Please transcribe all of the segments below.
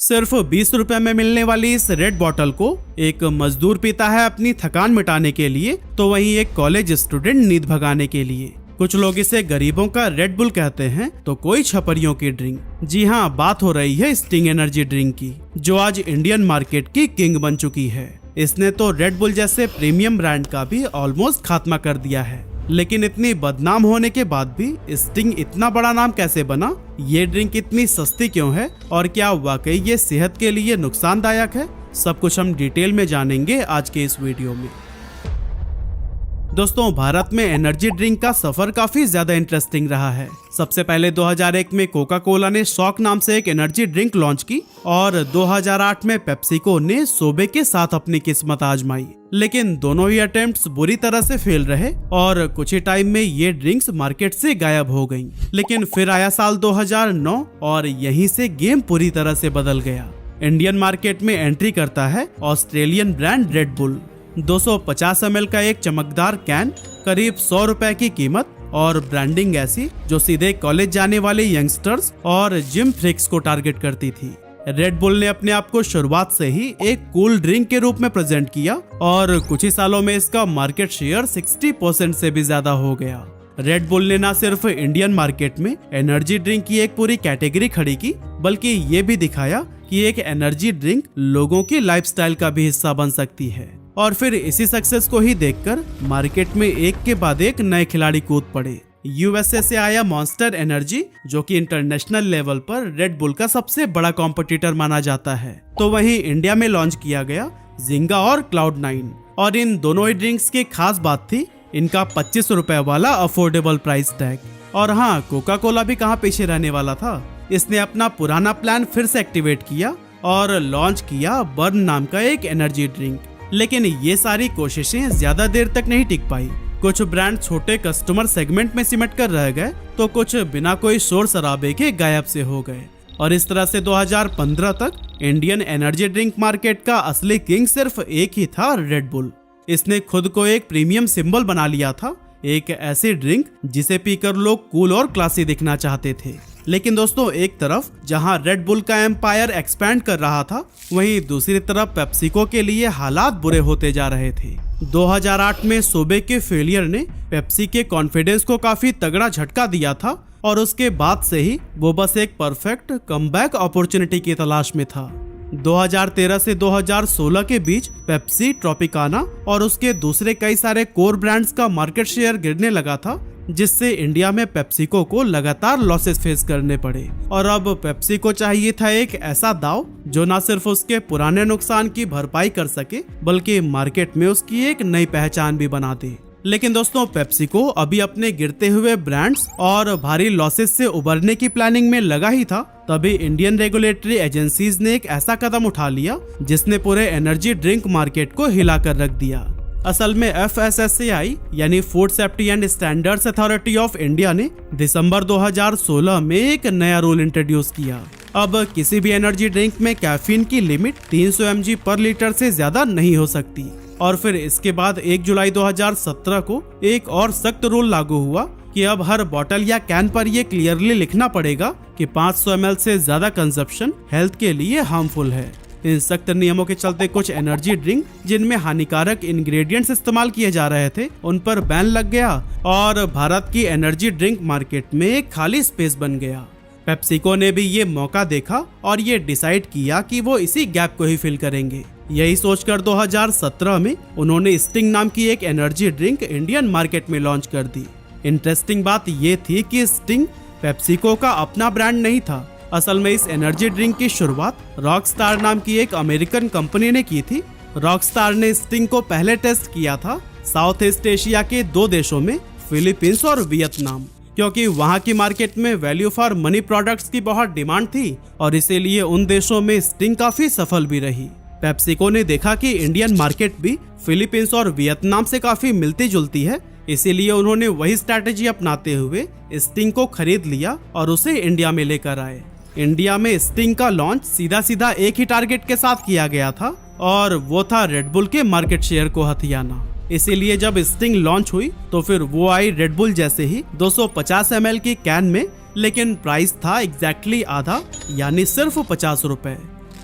सिर्फ 20 रुपए में मिलने वाली इस रेड बॉटल को एक मजदूर पीता है अपनी थकान मिटाने के लिए, तो वहीं एक कॉलेज स्टूडेंट नींद भगाने के लिए। कुछ लोग इसे गरीबों का रेड बुल कहते हैं, तो कोई छपरियों की ड्रिंक। जी हाँ, बात हो रही है स्टिंग एनर्जी ड्रिंक की, जो आज इंडियन मार्केट की किंग बन चुकी है। इसने तो रेड बुल जैसे प्रीमियम ब्रांड का भी ऑलमोस्ट खात्मा कर दिया है। लेकिन इतनी बदनाम होने के बाद भी स्टिंग इतना बड़ा नाम कैसे बना? ये ड्रिंक इतनी सस्ती क्यों है और क्या वाकई ये सेहत के लिए नुकसानदायक है? सब कुछ हम डिटेल में जानेंगे आज के इस वीडियो में। दोस्तों, भारत में एनर्जी ड्रिंक का सफर काफी ज्यादा इंटरेस्टिंग रहा है। सबसे पहले 2001 में कोका कोला ने शॉक नाम से एक एनर्जी ड्रिंक लॉन्च की और 2008 में पेप्सिको ने सोबे के साथ अपनी किस्मत आजमाई। लेकिन दोनों ही अटेम्प्ट्स बुरी तरह से फेल रहे और कुछ ही टाइम में ये ड्रिंक्स मार्केट से गायब हो गईं। लेकिन फिर आया साल 2009 और यहीं से गेम पूरी तरह से बदल गया। इंडियन मार्केट में एंट्री करता है Australian brand red bull. 250 ml का एक चमकदार कैन, करीब 100 रुपए की कीमत और ब्रांडिंग ऐसी जो सीधे कॉलेज जाने वाले यंगस्टर्स और जिम फ्रीक्स को टारगेट करती थी। रेड बुल ने अपने आप को शुरुआत से ही एक कूल ड्रिंक के रूप में प्रेजेंट किया और कुछ ही सालों में इसका मार्केट शेयर 60% से भी ज्यादा हो गया। रेड बुल ने न सिर्फ इंडियन मार्केट में एनर्जी ड्रिंक की एक पूरी कैटेगरी खड़ी की, बल्कि ये भी दिखाया कि एक एनर्जी ड्रिंक लोगों की लाइफस्टाइल का भी हिस्सा बन सकती है। और फिर इसी सक्सेस को ही देखकर मार्केट में एक के बाद एक नए खिलाड़ी कूद पड़े। यूएसए से आया मॉन्स्टर एनर्जी, जो कि इंटरनेशनल लेवल पर रेड बुल का सबसे बड़ा कॉम्पिटिटर माना जाता है। तो वहीं इंडिया में लॉन्च किया गया जिंगा और क्लाउड9। और इन दोनों ही ड्रिंक्स की खास बात थी इनका 25 रुपए वाला अफोर्डेबल प्राइस टैग। और हाँ, कोका कोला भी कहाँ पीछे रहने वाला था। इसने अपना पुराना प्लान फिर से एक्टिवेट किया और लॉन्च किया बर्न नाम का एक एनर्जी ड्रिंक। लेकिन ये सारी कोशिशें ज्यादा देर तक नहीं टिक पाई। कुछ ब्रांड छोटे कस्टमर सेगमेंट में सिमट कर रह गए, तो कुछ बिना कोई शोर शराबे के गायब से हो गए। और इस तरह से 2015 तक इंडियन एनर्जी ड्रिंक मार्केट का असली किंग सिर्फ एक ही था, रेड बुल। इसने खुद को एक प्रीमियम सिंबल बना लिया था, एक ऐसी ड्रिंक जिसे पीकर लोग कूल और क्लासी दिखना चाहते थे। लेकिन दोस्तों, एक तरफ जहां रेड बुल का एम्पायर एक्सपैंड कर रहा था, वहीं दूसरी तरफ पेप्सिको के लिए हालात बुरे होते जा रहे थे। 2008 में सोबे के फेलियर ने पेप्सी के कॉन्फिडेंस को काफी तगड़ा झटका दिया था और उसके बाद से ही वो बस एक परफेक्ट कमबैक अपॉर्चुनिटी की तलाश में था। 2013 से 2016 के बीच पेप्सी, ट्रॉपिकाना और उसके दूसरे कई सारे कोर ब्रांड्स का मार्केट शेयर गिरने लगा था, जिससे इंडिया में पेप्सिको को लगातार लॉसेस फेस करने पड़े। और अब पेप्सिको चाहिए था एक ऐसा दाव जो न सिर्फ उसके पुराने नुकसान की भरपाई कर सके, बल्कि मार्केट में उसकी एक नई पहचान भी बना दे। लेकिन दोस्तों, पेप्सिको अभी अपने गिरते हुए ब्रांड्स और भारी लॉसेस से उबरने की प्लानिंग में लगा ही था, तभी इंडियन रेगुलेटरी एजेंसीज ने एक ऐसा कदम उठा लिया जिसने पूरे एनर्जी ड्रिंक मार्केट को हिलाकर रख दिया। असल में FSSAI यानी food safety and standards authority of India ने दिसंबर 2016 में एक नया रूल इंट्रोड्यूस किया। अब किसी भी एनर्जी ड्रिंक में कैफीन की लिमिट 300 mg पर लीटर से ज्यादा नहीं हो सकती। और फिर इसके बाद 1 जुलाई 2017 को एक और सख्त रूल लागू हुआ कि अब हर बोतल या कैन पर यह क्लियरली लिखना पड़ेगा कि 500 ml से ज्यादा कंजप्शन हेल्थ के लिए हार्मफुल है। इन सख्त नियमों के चलते कुछ एनर्जी ड्रिंक जिनमें हानिकारक इंग्रेडिएंट्स इस्तेमाल किए जा रहे थे, उन पर बैन लग गया और भारत की एनर्जी ड्रिंक मार्केट में एक खाली स्पेस बन गया। पेप्सिको ने भी ये मौका देखा और ये डिसाइड किया कि वो इसी गैप को ही फिल करेंगे। यही सोचकर 2017 में उन्होंने स्टिंग नाम की एक एनर्जी ड्रिंक इंडियन मार्केट में लॉन्च कर दी। इंटरेस्टिंग बात ये थी कि स्टिंग पेप्सिको का अपना ब्रांड नहीं था। असल में इस एनर्जी ड्रिंक की शुरुआत रॉकस्टार नाम की एक अमेरिकन कंपनी ने की थी। रॉकस्टार ने स्टिंग को पहले टेस्ट किया था साउथ ईस्ट एशिया के 2 देशों में, फिलीपींस और वियतनाम, क्योंकि वहां की मार्केट में वैल्यू फॉर मनी प्रोडक्ट्स की बहुत डिमांड थी और इसीलिए उन देशों में स्टिंग काफी सफल भी रही। पेप्सिको ने देखा कि इंडियन मार्केट भी फिलीपींस और वियतनाम से काफी मिलती जुलती है, इसीलिए उन्होंने वही स्ट्रैटेजी अपनाते हुए स्टिंग को खरीद लिया और उसे इंडिया में लेकर आए। इंडिया में स्टिंग का लॉन्च सीधा एक ही टारगेट के साथ किया गया था और वो था रेड बुल के मार्केट शेयर को हथियाना। इसीलिए जब स्टिंग लॉन्च हुई तो फिर वो आई रेड बुल जैसे ही 250 ml की कैन में, लेकिन प्राइस था एग्जैक्टली आधा, यानी सिर्फ 50 रुपए।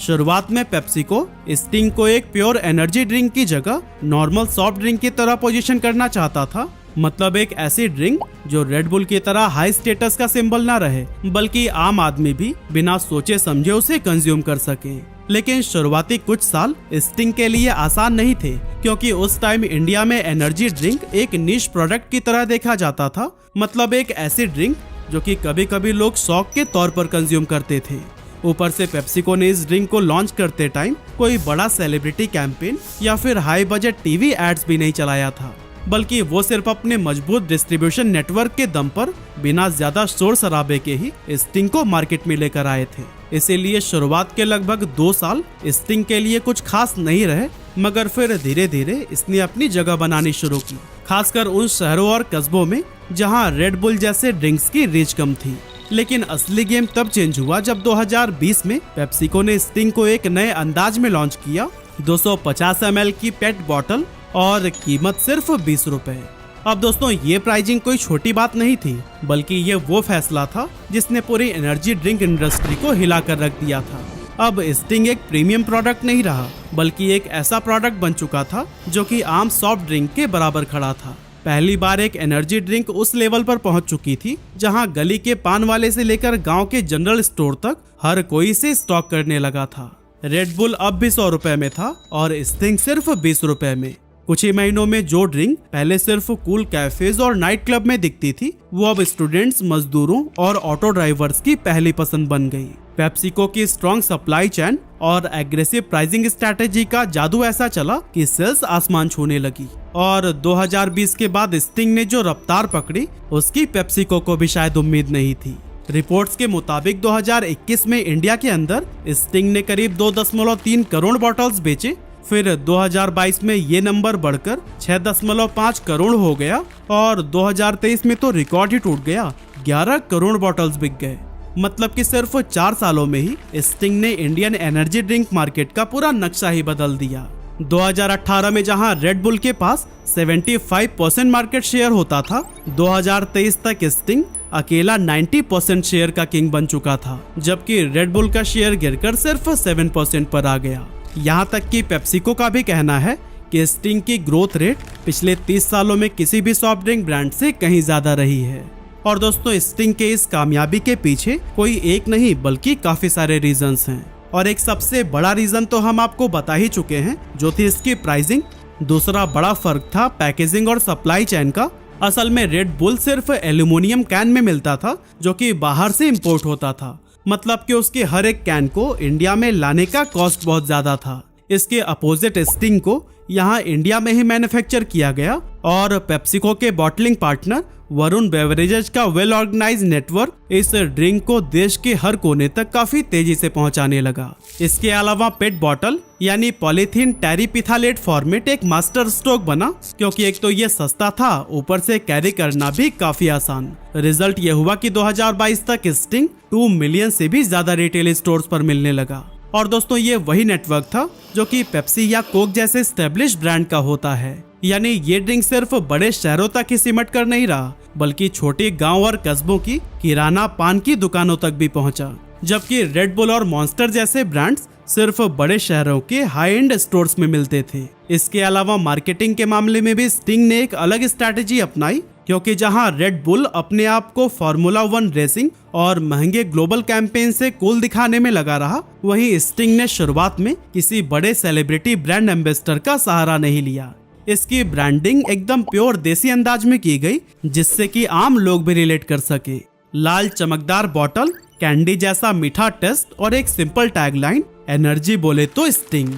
शुरुआत में पेप्सिको स्टिंग को एक प्योर एनर्जी ड्रिंक की जगह नॉर्मल सॉफ्ट ड्रिंक की तरह पोजीशन करना चाहता था। मतलब एक ऐसी ड्रिंक जो रेड बुल की तरह हाई स्टेटस का सिंबल ना रहे, बल्कि आम आदमी भी बिना सोचे समझे उसे कंज्यूम कर सके। लेकिन शुरुआती कुछ साल स्टिंग के लिए आसान नहीं थे, क्योंकि उस टाइम इंडिया में एनर्जी ड्रिंक एक निश प्रोडक्ट की तरह देखा जाता था। मतलब एक ऐसी ड्रिंक जो कि कभी कभी लोग शौक के तौर पर कंज्यूम करते थे। ऊपर से पेप्सिको ने इस ड्रिंक को लॉन्च करते टाइम कोई बड़ा सेलिब्रिटी कैंपेन या फिर हाई बजट टीवी एड्स भी नहीं चलाया था, बल्कि वो सिर्फ अपने मजबूत डिस्ट्रीब्यूशन नेटवर्क के दम पर बिना ज्यादा शोर शराबे के ही स्टिंग को मार्केट में लेकर आए थे। इसीलिए शुरुआत के लगभग 2 साल स्टिंग के लिए कुछ खास नहीं रहे, मगर फिर धीरे धीरे इसने अपनी जगह बनानी शुरू की, खासकर उन शहरों और कस्बों में जहां रेड बुल जैसे ड्रिंक्स की रीच कम थी। लेकिन असली गेम तब चेंज हुआ जब 2020 में पेप्सिको ने स्टिंग को एक नए अंदाज में लॉन्च किया। 250 ml की पेट बॉटल और कीमत सिर्फ 20 रुपए। अब दोस्तों ये प्राइसिंग कोई छोटी बात नहीं थी, बल्कि ये वो फैसला था जिसने पूरी एनर्जी ड्रिंक इंडस्ट्री को हिला कर रख दिया था। अब स्टिंग एक प्रीमियम प्रोडक्ट नहीं रहा, बल्कि एक ऐसा प्रोडक्ट बन चुका था जो कि आम सॉफ्ट ड्रिंक के बराबर खड़ा था। पहली बार एक एनर्जी ड्रिंक उस लेवल पर पहुंच चुकी थी जहां गली के पान वाले से लेकर गांव के जनरल स्टोर तक हर कोई इसे स्टॉक करने लगा था। रेड बुल अब भी 100 रुपए में था और स्टिंग सिर्फ 20 रुपए में। कुछ ही महीनों में जो ड्रिंक पहले सिर्फ कूल कैफेज और नाइट क्लब में दिखती थी, वो अब स्टूडेंट्स, मजदूरों और ऑटो ड्राइवर्स की पहली पसंद बन गई। पेप्सिको की स्ट्रॉन्ग सप्लाई चेन और एग्रेसिव प्राइसिंग स्ट्रैटेजी का जादू ऐसा चला कि सेल्स आसमान छूने लगी। और 2020 के बाद स्टिंग ने जो रफ्तार पकड़ी, उसकी पेप्सिको को भी शायद उम्मीद नहीं थी। रिपोर्ट्स के मुताबिक 2021 में इंडिया के अंदर स्टिंग ने करीब 2.3 करोड़ बॉटल्स बेचे। फिर 2022 में ये नंबर बढ़कर 6.5 करोड़ हो गया और 2023 में तो रिकॉर्ड ही टूट गया, 11 करोड़ बॉटल्स बिक गए। मतलब कि सिर्फ 4 सालों में ही स्टिंग ने इंडियन एनर्जी ड्रिंक मार्केट का पूरा नक्शा ही बदल दिया। 2018 में जहां रेड बुल के पास 75% मार्केट शेयर होता था, 2023 तक स्टिंग अकेला 90% शेयर का किंग बन चुका था, जबकि रेड बुल का शेयर गिरकर सिर्फ 7% पर आ गया। यहाँ तक कि पेप्सिको का भी कहना है कि स्टिंग की ग्रोथ रेट पिछले 30 सालों में किसी भी सॉफ्ट ड्रिंक ब्रांड से कहीं ज्यादा रही है। और दोस्तों स्टिंग के इस कामयाबी के पीछे कोई एक नहीं बल्कि काफी सारे रीजंस हैं, और एक सबसे बड़ा रीजन तो हम आपको बता ही चुके हैं, जो थी इसकी प्राइसिंग। दूसरा बड़ा फर्क था पैकेजिंग और सप्लाई चेन का। असल में रेड बुल सिर्फ एल्यूमिनियम कैन में मिलता था, जो कि बाहर से इंपोर्ट होता था। मतलब कि उसके हर एक कैन को इंडिया में लाने का कॉस्ट बहुत ज्यादा था। इसके अपोजिट स्टिंग को यहाँ इंडिया में ही मैन्युफैक्चर किया गया और पेप्सिको के बॉटलिंग पार्टनर वरुण बेवरेजेज का वेल ऑर्गेनाइज्ड नेटवर्क इस ड्रिंक को देश के हर कोने तक काफी तेजी से पहुंचाने लगा। इसके अलावा पेट बॉटल यानी पॉलीथीन टेरिपिथालेट फॉर्मेट एक मास्टर स्ट्रोक बना, क्योंकि एक तो ये सस्ता था, ऊपर से कैरी करना भी काफी आसान। रिजल्ट ये हुआ कि 2022 तक स्टिंग 2 मिलियन से भी ज्यादा रिटेल स्टोर्स पर मिलने लगा। और दोस्तों ये वही नेटवर्क था जो कि पेप्सी या कोक जैसे एस्टेब्लिश ब्रांड का होता है। यानी ये ड्रिंक सिर्फ बड़े शहरों तक ही सिमट कर नहीं रहा, बल्कि छोटे गांव और कस्बों की किराना पान की दुकानों तक भी पहुंचा। जबकि रेड बुल और मॉन्स्टर जैसे ब्रांड्स सिर्फ बड़े शहरों के हाई एंड स्टोर्स में मिलते थे। इसके अलावा मार्केटिंग के मामले में भी स्टिंग ने एक अलग स्ट्रैटेजी अपनाई, क्योंकि जहां रेड बुल अपने आप को फार्मूला 1 रेसिंग और महंगे ग्लोबल कैंपेन से कूल दिखाने में लगा रहा, वहीं स्टिंग ने शुरुआत में किसी बड़े सेलिब्रिटी ब्रांड एम्बेसडर का सहारा नहीं लिया। इसकी ब्रांडिंग एकदम प्योर देसी अंदाज में की गई, जिससे कि आम लोग भी रिलेट कर सके। लाल चमकदार बॉटल, कैंडी जैसा मीठा टेस्ट और एक सिंपल टैगलाइन, एनर्जी बोले तो स्टिंग।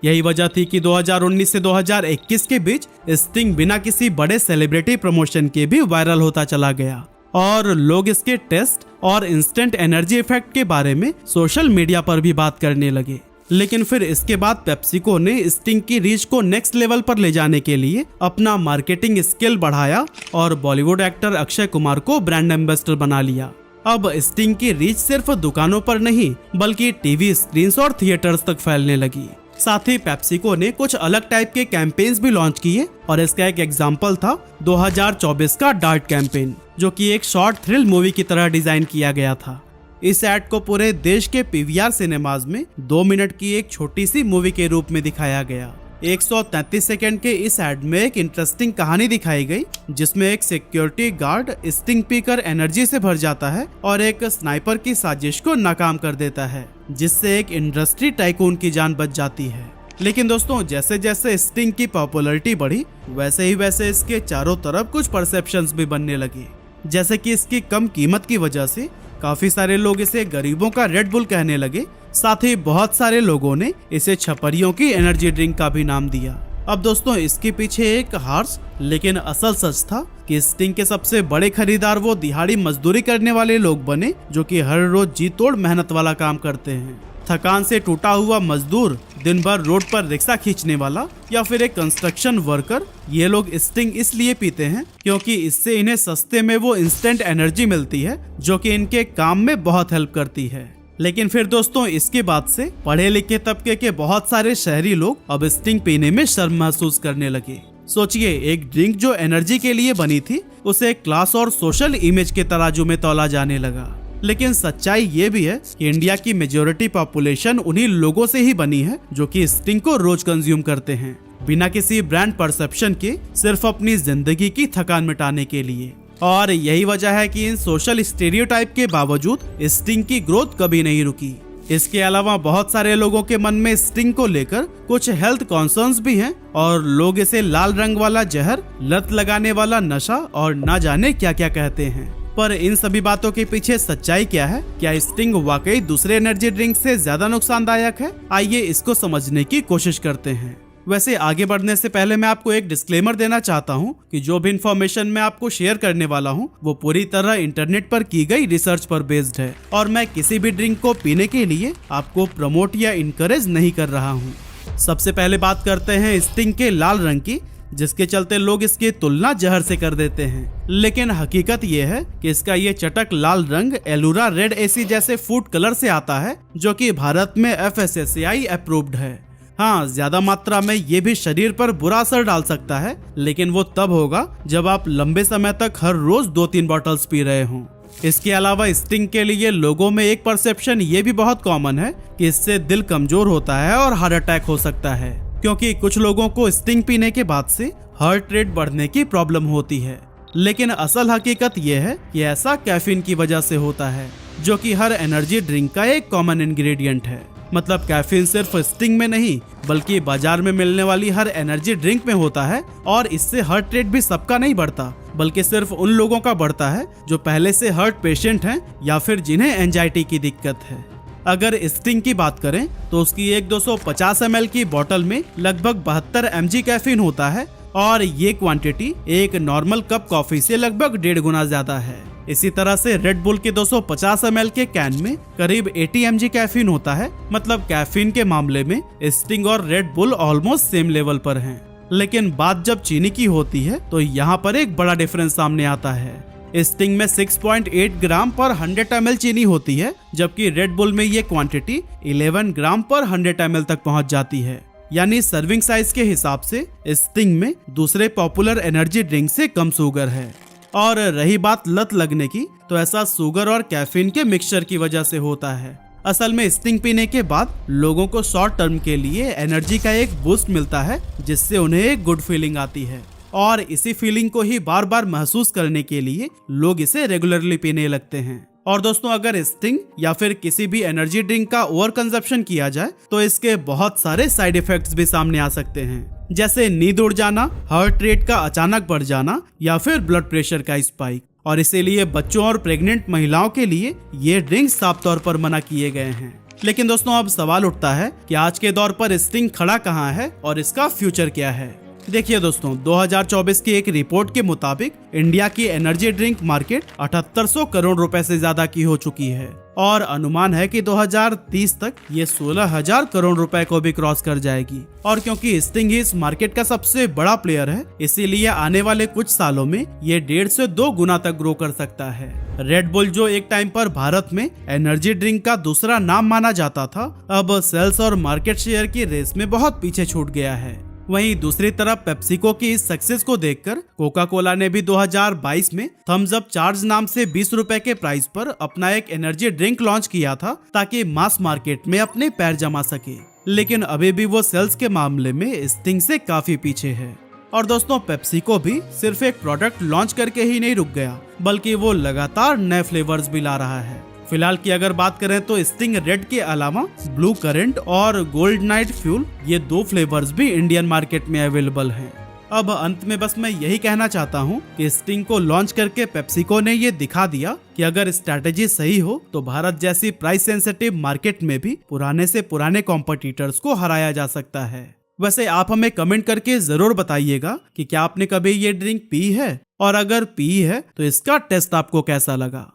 यही वजह थी कि 2019 से 2021 के बीच स्टिंग बिना किसी बड़े सेलिब्रिटी प्रमोशन के भी वायरल होता चला गया और लोग इसके टेस्ट और इंस्टेंट एनर्जी इफेक्ट के बारे में सोशल मीडिया पर भी बात करने लगे। लेकिन फिर इसके बाद पेप्सिको ने स्टिंग की रीच को नेक्स्ट लेवल पर ले जाने के लिए अपना मार्केटिंग स्किल बढ़ाया और बॉलीवुड एक्टर अक्षय कुमार को ब्रांड एम्बेसडर बना लिया। अब स्टिंग की रीच सिर्फ दुकानों पर नहीं, बल्कि टीवी स्क्रीन्स और थिएटर्स तक फैलने लगी। साथ ही पेप्सिको ने कुछ अलग टाइप के कैंपेन्स भी लॉन्च किए और इसका एक एग्जांपल था 2024 का डार्ट कैंपेन, जो कि एक शॉर्ट थ्रिल मूवी की तरह डिजाइन किया गया था। इस ऐड को पूरे देश के पीवीआर सिनेमाज में 2 मिनट की एक छोटी सी मूवी के रूप में दिखाया गया। 133 सेकंड के इस ऐड में एक इंटरेस्टिंग कहानी दिखाई गई, जिसमें एक सिक्योरिटी गार्ड स्टिंग पीकर एनर्जी से भर जाता है और एक स्नाइपर की साजिश को नाकाम कर देता है, जिससे एक इंडस्ट्री टाइकून की जान बच जाती है। लेकिन दोस्तों, जैसे जैसे स्टिंग की पॉपुलैरिटी बढ़ी, वैसे ही वैसे इसके चारों तरफ कुछ परसेप्शंस भी बनने लगे, जैसे कि इसकी कम कीमत की वजह से काफी सारे लोग इसे गरीबों का रेड बुल कहने लगे। साथ ही बहुत सारे लोगों ने इसे छपरियों की एनर्जी ड्रिंक का भी नाम दिया। अब दोस्तों, इसके पीछे एक हार्श लेकिन असल सच था कि स्टिंग के सबसे बड़े खरीदार वो दिहाड़ी मजदूरी करने वाले लोग बने, जो कि हर रोज जी तोड़ मेहनत वाला काम करते हैं। थकान से टूटा हुआ मजदूर, दिन भर रोड पर रिक्शा खींचने वाला या फिर एक कंस्ट्रक्शन वर्कर, ये लोग स्टिंग इसलिए पीते हैं क्योंकि इससे इन्हें सस्ते में वो इंस्टेंट एनर्जी मिलती है, जो कि इनके काम में बहुत हेल्प करती है। लेकिन फिर दोस्तों, इसके बाद से पढ़े लिखे तबके के बहुत सारे शहरी लोग अब स्टिंग पीने में शर्म महसूस करने लगे। सोचिए, एक ड्रिंक जो एनर्जी के लिए बनी थी, उसे क्लास और सोशल इमेज के तराजू में तौला जाने लगा। लेकिन सच्चाई ये भी है कि इंडिया की मेजॉरिटी पॉपुलेशन उन्हीं लोगों से ही बनी है जो कि स्टिंग को रोज कंज्यूम करते हैं, बिना किसी ब्रांड परसेप्शन के, सिर्फ अपनी जिंदगी की थकान मिटाने के लिए। और यही वजह है कि इन सोशल स्टीरियोटाइप के बावजूद स्टिंग की ग्रोथ कभी नहीं रुकी। इसके अलावा बहुत सारे लोगों के मन में स्टिंग को लेकर कुछ हेल्थ कॉन्सर्न्स भी हैं और लोग इसे लाल रंग वाला जहर, लत लगाने वाला नशा और ना जाने क्या क्या कहते हैं। पर इन सभी बातों के पीछे सच्चाई क्या है? क्या स्टिंग वाकई दूसरे एनर्जी ड्रिंक से ज्यादा नुकसानदायक है? आइए इसको समझने की कोशिश करते हैं। वैसे आगे बढ़ने से पहले मैं आपको एक डिस्क्लेमर देना चाहता हूं कि जो भी इंफॉर्मेशन मैं आपको शेयर करने वाला हूं, वो पूरी तरह इंटरनेट पर की गई रिसर्च पर बेस्ड है और मैं किसी भी ड्रिंक को पीने के लिए आपको प्रमोट या इनकरेज नहीं कर रहा हूं। सबसे पहले बात करते हैं स्टिंग के लाल रंग की, जिसके चलते लोग इसकी तुलना जहर से कर देते हैं। लेकिन हकीकत ये है कि इसका ये चटक लाल रंग एलुरा रेड एसी जैसे फूड कलर से आता है, जो कि भारत में FSSAI अप्रूव्ड है। हाँ, ज्यादा मात्रा में ये भी शरीर पर बुरा असर डाल सकता है, लेकिन वो तब होगा जब आप लंबे समय तक हर रोज 2-3 बॉटल्स पी रहे हों। इसके अलावा स्टिंग के लिए लोगों में एक परसेप्शन ये भी बहुत कॉमन है कि इससे दिल कमजोर होता है और हार्ट अटैक हो सकता है, क्योंकि कुछ लोगों को स्टिंग पीने के बाद से हार्ट रेट बढ़ने की प्रॉब्लम होती है। लेकिन असल हकीकत यह है कि ऐसा कैफीन की वजह से होता है, जो कि हर एनर्जी ड्रिंक का एक कॉमन इंग्रेडिएंट है। मतलब कैफीन सिर्फ स्टिंग में नहीं, बल्कि बाजार में मिलने वाली हर एनर्जी ड्रिंक में होता है। और इससे हार्ट रेट भी सबका नहीं बढ़ता, बल्कि सिर्फ उन लोगों का बढ़ता है जो पहले से हार्ट पेशेंट हैं या फिर जिन्हें एंजाइटी की दिक्कत है। अगर स्टिंग की बात करें तो उसकी एक 250 ml की बोतल में लगभग 72 mg कैफीन होता है और ये क्वांटिटी एक नॉर्मल कप कॉफी से लगभग 1.5 गुना ज्यादा है। इसी तरह से रेड बुल के 250 ml के कैन में करीब 80 mg कैफीन होता है। मतलब कैफीन के मामले में स्टिंग और red bull almost same level पर हैं। लेकिन बात जब चीनी की होती है तो यहाँ पर एक बड़ा डिफरेंस सामने आता है। स्टिंग में 6.8 ग्राम पर 100 ml चीनी होती है, जबकि रेड बुल में ये क्वांटिटी 11 ग्राम पर 100 ml तक पहुंच जाती है। यानी सर्विंग साइज के हिसाब से स्टिंग में दूसरे पॉपुलर एनर्जी ड्रिंक से कम शुगर है। और रही बात लत लगने की, तो ऐसा शुगर और कैफीन के मिक्सचर की वजह से होता है। असल में स्टिंग पीने के बाद लोगों को शॉर्ट टर्म के लिए एनर्जी का एक बूस्ट मिलता है, जिससे उन्हें एक गुड फीलिंग आती है। और इसी फीलिंग को ही बार बार महसूस करने के लिए लोग इसे रेगुलरली पीने लगते हैं। और दोस्तों, अगर स्टिंग या फिर किसी भी एनर्जी ड्रिंक का ओवर कंजप्शन किया जाए तो इसके बहुत सारे साइड इफेक्ट्स भी सामने आ सकते हैं, जैसे नींद उड़ जाना, हार्ट रेट का अचानक बढ़ जाना या फिर ब्लड प्रेशर का स्पाइक। और इसीलिए बच्चों और प्रेग्नेंट महिलाओं के लिए ये ड्रिंक साफ तौर पर मना किए गए हैं। लेकिन दोस्तों, अब सवाल उठता है कि आज के दौर पर स्टिंग खड़ा कहाँ है और इसका फ्यूचर क्या है। देखिए दोस्तों, 2024 की एक रिपोर्ट के मुताबिक इंडिया की एनर्जी ड्रिंक मार्केट 7800 करोड़ रुपए से ज्यादा की हो चुकी है और अनुमान है कि 2030 तक ये 16,000 करोड़ रुपए को भी क्रॉस कर जाएगी। और क्योंकि स्टिंग ही इस मार्केट का सबसे बड़ा प्लेयर है, इसीलिए आने वाले कुछ सालों में ये 1.5 से 2 गुना तक ग्रो कर सकता है। रेड बुल, जो एक टाइम पर भारत में एनर्जी ड्रिंक का दूसरा नाम माना जाता था, अब सेल्स और मार्केट शेयर की रेस में बहुत पीछे छूट गया है। वहीं दूसरी तरफ पेप्सिको की इस सक्सेस को देखकर कोका कोला ने भी 2022 में थम्स अप चार्ज नाम से 20 रुपए के प्राइस पर अपना एक एनर्जी ड्रिंक लॉन्च किया था ताकि मास मार्केट में अपने पैर जमा सके। लेकिन अभी भी वो सेल्स के मामले में स्टिंग से काफी पीछे है। और दोस्तों, पेप्सिको भी सिर्फ एक प्रोडक्ट लॉन्च करके ही नहीं रुक गया, बल्कि वो लगातार नए फ्लेवर्स भी ला रहा है। फिलहाल की अगर बात करें तो स्टिंग रेड के अलावा ब्लू करंट और गोल्ड नाइट फ्यूल, ये 2 फ्लेवर्स भी इंडियन मार्केट में अवेलेबल हैं। अब अंत में बस मैं यही कहना चाहता हूँ कि स्टिंग को लॉन्च करके पेप्सिको ने ये दिखा दिया कि अगर स्ट्रैटेजी सही हो तो भारत जैसी प्राइस सेंसिटिव मार्केट में भी पुराने से पुराने कॉम्पिटिटर्स को हराया जा सकता है। वैसे आप हमें कमेंट करके जरूर बताइएगा कि क्या आपने कभी ये ड्रिंक पी है, और अगर पी है तो इसका टेस्ट आपको कैसा लगा।